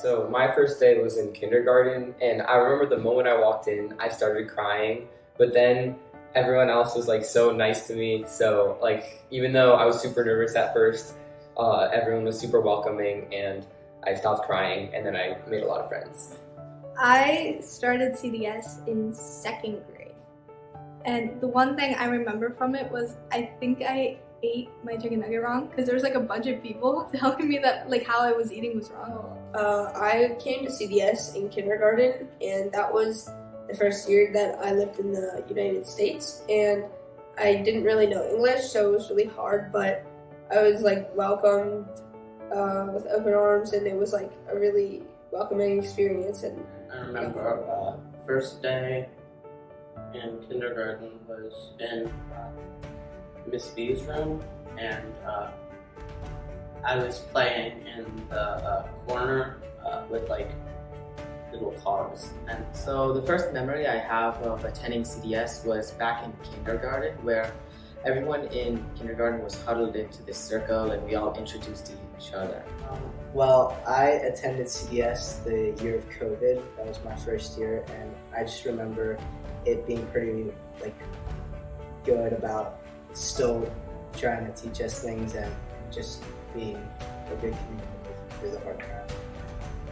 So my first day was in kindergarten, and I remember the moment I walked in, I started crying. But then everyone else was like so nice to me. So like even though I was super nervous at first, everyone was super welcoming, and I stopped crying, and then I made a lot of friends. I started CDS in second grade. And the one thing I remember from it was I think I ate my chicken nugget wrong because there was like a bunch of people telling me that like how I was eating was wrong. I came to CDS in kindergarten, and that was the first year that I lived in the United States. And I didn't really know English, so it was really hard, but I was like welcomed with open arms, and it was like a really welcoming experience. And I remember first day in kindergarten was in Miss B's room, and I was playing in the corner with like little cars. And so the first memory I have of attending CDS was back in kindergarten, where everyone in kindergarten was huddled into this circle and we all introduced each other. Well, I attended CDS the year of COVID. That was my first year, and I just remember it being pretty like good about still trying to teach us things and just being a good community through the hard times.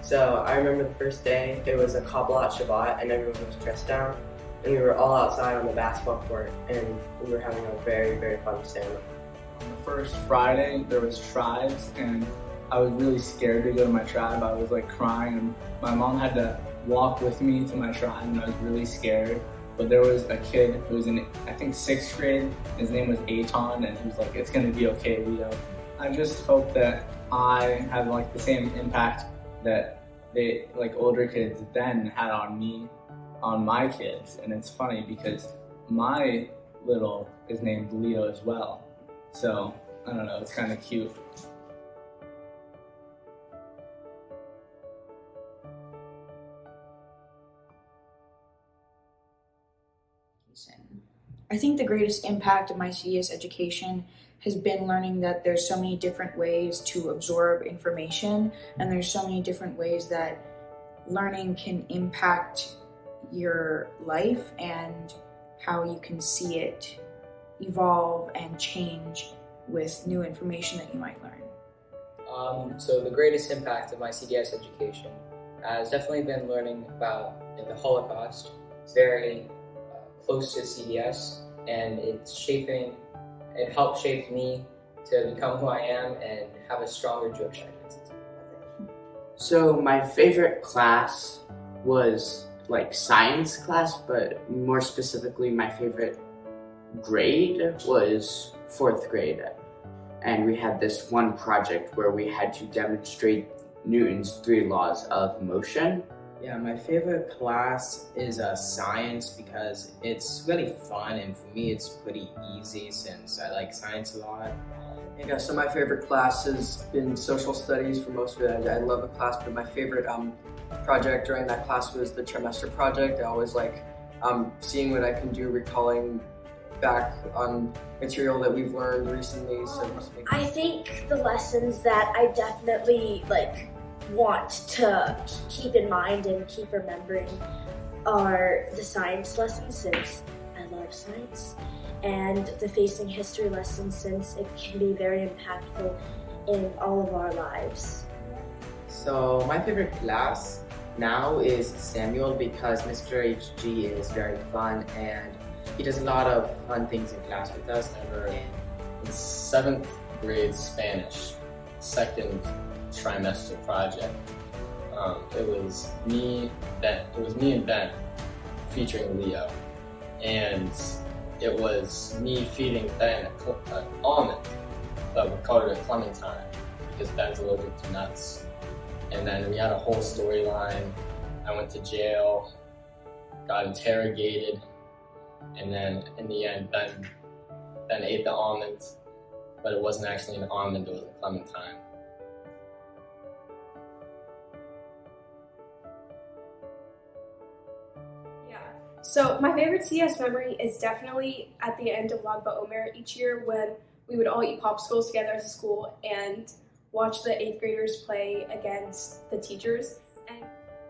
So I remember the first day, it was a Kabbalat Shabbat and everyone was dressed down, and we were all outside on the basketball court, and we were having a very, very fun ceremony. On the first Friday, there was tribes, and I was really scared to go to my tribe. I was like crying, and my mom had to walk with me to my tribe, and I was really scared. But there was a kid who was in, I think, 6th grade. His name was Aton, and he was like, "It's gonna be okay, Leo." I just hope that I have like the same impact that they, like older kids then had on me, on my kids. And it's funny because my little is named Leo as well. So, I don't know, it's kind of cute. I think the greatest impact of my CDS education has been learning that there's so many different ways to absorb information, and there's so many different ways that learning can impact your life and how you can see it evolve and change with new information that you might learn. So the greatest impact of my CDS education has definitely been learning about the Holocaust. It's very close to CDS, and it helped shape me to become who I am and have a stronger Jewish identity. So my favorite class was like science class, but more specifically my favorite grade was 4th grade. And we had this one project where we had to demonstrate Newton's 3 laws of motion. Yeah, my favorite class is science because it's really fun, and for me it's pretty easy since I like science a lot. Yeah, so my favorite class has been social studies for most of it. I love the class, but my favorite project during that class was the trimester project. I always like seeing what I can do, recalling back on material that we've learned recently. I think the lessons that I definitely want to keep in mind and keep remembering are the science lessons, since I love science, and the facing history lessons, since it can be very impactful in all of our lives. So my favorite class now is Samuel because Mr. HG is very fun and he does a lot of fun things in class with us. In 7th grade Spanish, second trimester project, it was me and Ben featuring Leo, and it was me feeding Ben an almond, but we called it a clementine because Ben's allergic to nuts. And then we had a whole storyline. I went to jail, got interrogated, and then in the end Ben ate the almond, but it wasn't actually an almond, it was a clementine. So my favorite CS memory is definitely at the end of Lag BaOmer each year when we would all eat popsicles together as a school, and watch the 8th graders play against the teachers. And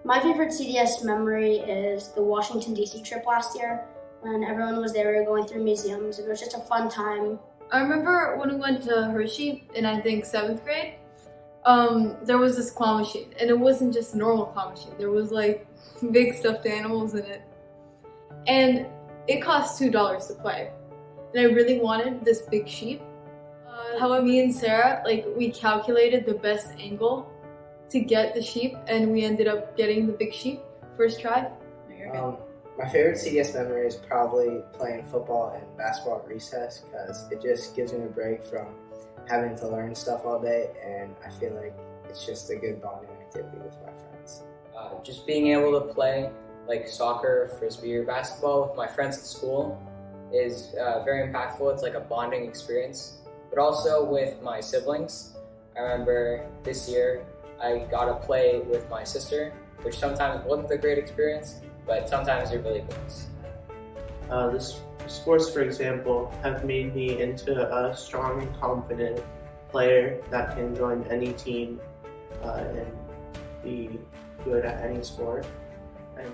my favorite CDS memory is the Washington, D.C. trip last year when everyone was there. We were going through museums. It was just a fun time. I remember when we went to Hershey in, I think, 7th grade, there was this claw machine, and it wasn't just a normal claw machine. There was like big stuffed animals in it. And it cost $2 to play. And I really wanted this big sheep. How me and Sarah, like, we calculated the best angle to get the sheep, and we ended up getting the big sheep first try. My favorite CDS memory is probably playing football and basketball at recess, because it just gives me a break from having to learn stuff all day, and I feel like it's just a good bonding activity with my friends. Just being able to play like soccer, frisbee, or basketball with my friends at school is very impactful. It's like a bonding experience. But also with my siblings. I remember this year I got to play with my sister, which sometimes wasn't a great experience, but sometimes it really was. The sports, for example, have made me into a strong and confident player that can join any team and be good at any sport. And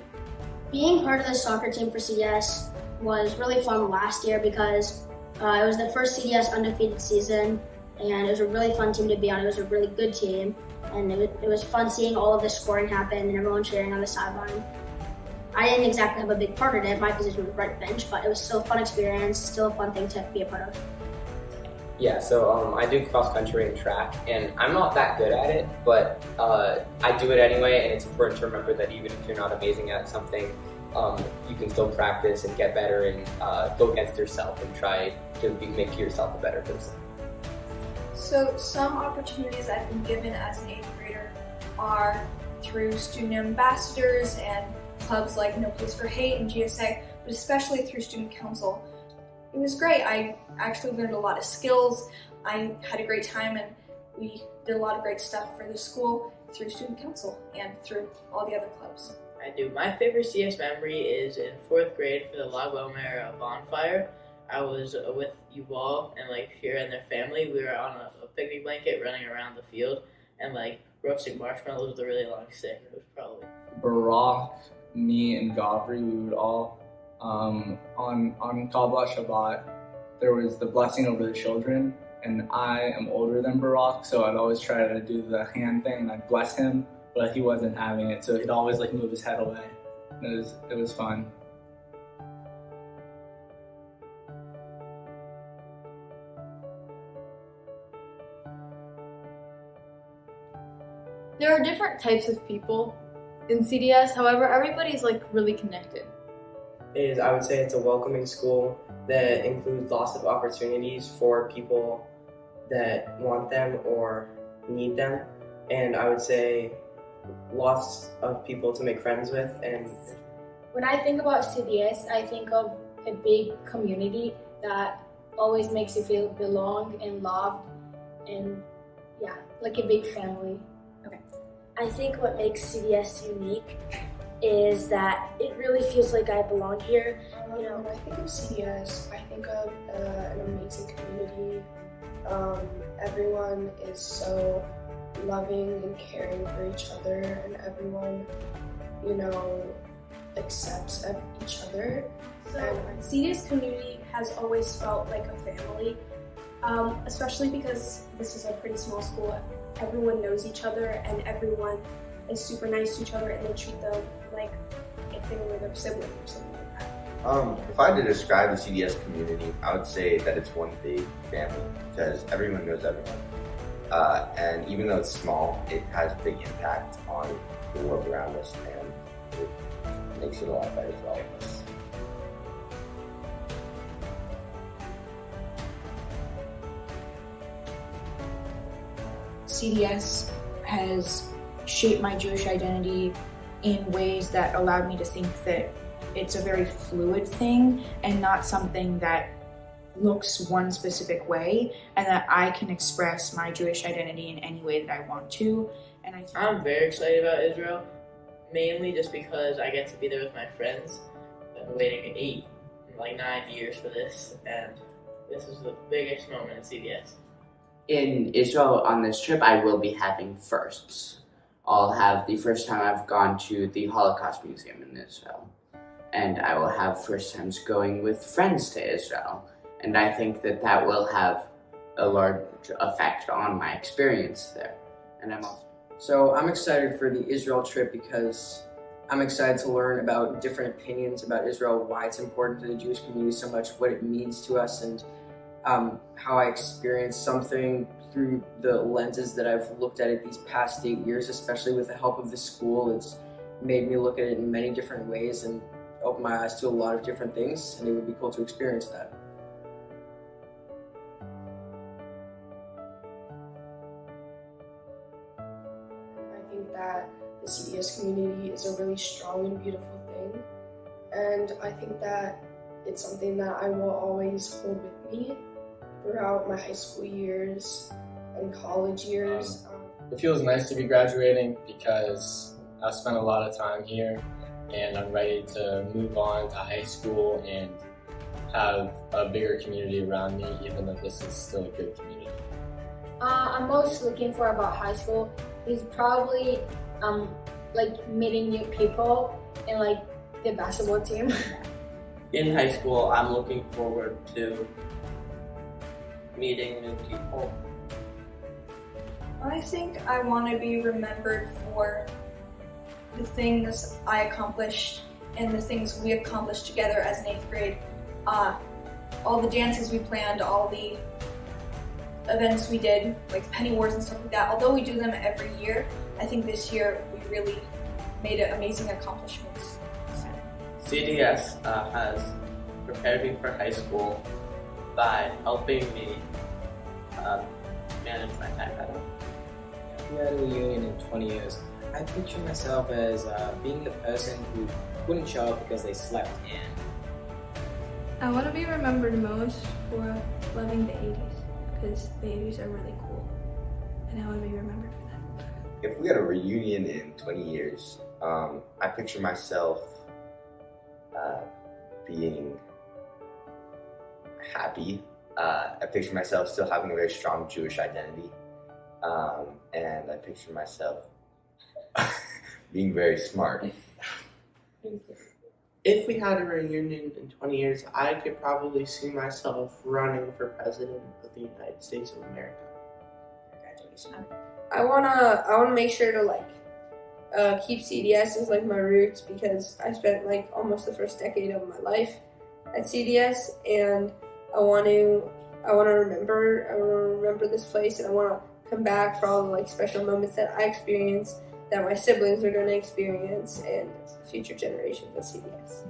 being part of the soccer team for CDS was really fun last year because it was the first CDS undefeated season, and it was a really fun team to be on. It was a really good team, and it was fun seeing all of the scoring happen and everyone cheering on the sideline. I didn't exactly have a big part in it. My position was right bench, but it was still a fun experience, still a fun thing to be a part of. Yeah, so I do cross country and track, and I'm not that good at it, but I do it anyway, and it's important to remember that even if you're not amazing at something, you can still practice and get better and go against yourself and try to make yourself a better person. So some opportunities I've been given as an 8th grader are through student ambassadors and clubs like No Place for Hate and GSA, but especially through student council. It was great. I actually learned a lot of skills. I had a great time, and we did a lot of great stuff for the school through student council and through all the other clubs. I do. My favorite CS memory is in 4th grade for the La Gomera bonfire. I was with Yuval and Shira and their family. We were on a picnic blanket running around the field and roasting marshmallows with a really long stick. It was probably Barack, me, and Gavri, we would all on Kabbalah Shabbat, there was the blessing over the children, and I am older than Barack, so I'd always try to do the hand thing and I'd bless him, but he wasn't having it, so he'd always move his head away. It was fun. There are different types of people in CDS, however, everybody's really connected. I would say it's a welcoming school that includes lots of opportunities for people that want them or need them, and I would say lots of people to make friends with. And when I think about CDS, I think of a big community that always makes you feel belong and loved, and like a big family. I think what makes CDS unique is that it really feels like I belong here. When I think of CDS, I think of an amazing community. Everyone is so loving and caring for each other, and everyone, accepts each other. So CDS community has always felt like a family, especially because this is a pretty small school. Everyone knows each other, and everyone is super nice to each other, and they treat them like if they were their sibling or something like that. If I had to describe the CDS community, I would say that it's one big family because everyone knows everyone. And even though it's small, it has a big impact on the world around us, and it makes it a lot better for all of us. CDS has shaped my Jewish identity in ways that allowed me to think that it's a very fluid thing and not something that looks one specific way, and that I can express my Jewish identity in any way that I want to. And I'm very excited about Israel, mainly just because I get to be there with my friends. I've been waiting 9 years for this, and this is the biggest moment in CDS. In Israel on this trip, I will be having firsts. I'll have the first time I've gone to the Holocaust Museum in Israel. And I will have first times going with friends to Israel. And I think that that will have a large effect on my experience there. And So I'm excited for the Israel trip because I'm excited to learn about different opinions about Israel, why it's important to the Jewish community so much, what it means to us, and how I experienced something through the lenses that I've looked at it these past 8 years, especially with the help of the school. It's made me look at it in many different ways and open my eyes to a lot of different things, and it would be cool to experience that. I think that the CDS community is a really strong and beautiful thing, and I think that it's something that I will always hold with me throughout my high school years and college years. It feels nice to be graduating because I've spent a lot of time here and I'm ready to move on to high school and have a bigger community around me, even though this is still a good community. I'm most looking for about high school is probably like meeting new people and like the basketball team. In high school, I'm looking forward to meeting new people. I think I want to be remembered for the things I accomplished and the things we accomplished together as an 8th grade. All the dances we planned, all the events we did, like penny wars and stuff like that. Although we do them every year, I think this year we really made amazing accomplishments. CDS has prepared me for high school by helping me manage my time better. If we had a reunion in 20 years, I picture myself as being the person who wouldn't show up because they slept in. I want to be remembered most for loving the 80s, because the 80s are really cool, and I want to be remembered for that. If we had a reunion in 20 years, I picture myself being happy. I picture myself still having a very strong Jewish identity. And I picture myself being very smart. If we had a reunion in 20 years, I could probably see myself running for president of the United States of America. I wanna make sure to keep CDS as like my roots, because I spent like almost the first decade of my life at CDS, and I want to remember this place, and I want to come back for all the like special moments that I experienced, that my siblings are going to experience, and future generations of CDS.